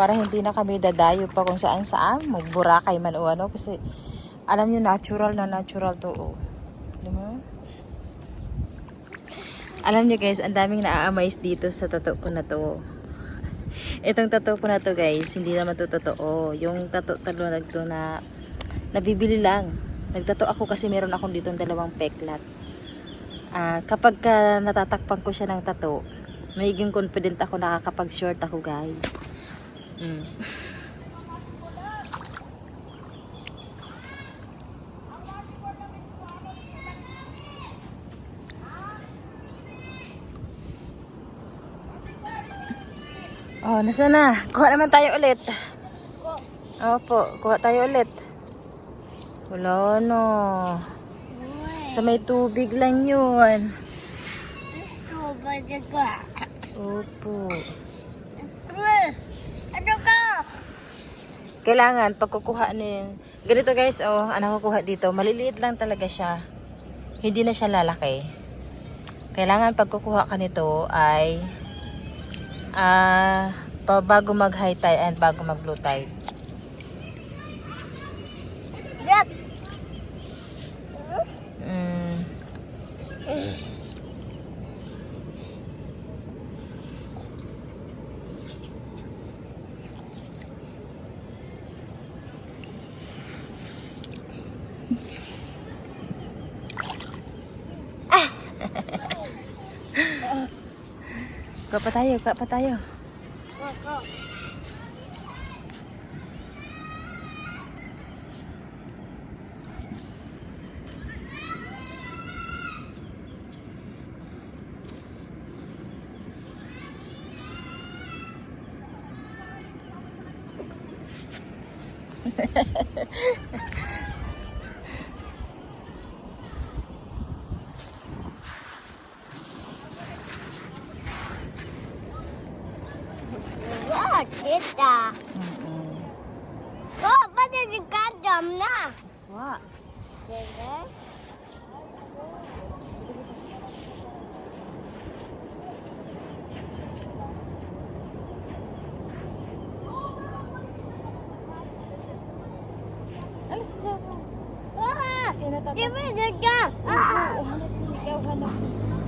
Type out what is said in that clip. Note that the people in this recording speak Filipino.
Para hindi na kami dadayo pa kung saan saan. Magburakay man o ano. Kasi alam nyo, natural na natural to. Oh. Diba? Alam nyo guys, ang daming naa-amaze dito sa tattoo ko na to. Itong tattoo ko na to guys, hindi naman to totoo. Yung tattoo talaga to na nabibili lang. Nagtattoo ako kasi meron akong dito dalawang peklat. Kapag natatakpan ko siya ng tattoo, magiging confident ako, nakakapag-short ako guys. Oh, nasa na? Kuha naman tayo ulit. Opo, kuha tayo ulit. Wala no. Sa may tubig lang yun. Opo. Ano ka? Kailangan pagkukuha ni ganito guys, oh, ano kukuha dito, maliliit lang talaga siya. Hindi na siya lalaki. Kailangan pagkukuha ka nito ay bago mag high tide and bago mag low tide. Yep. Kuha pa tayo, kuha pa tayo. Wow, tita. Oh, pwede si Kadam na. Wah. Sige. Alis na. Ah, di ba dyan ka? Ah! Hanap mo, ikaw hanap mo.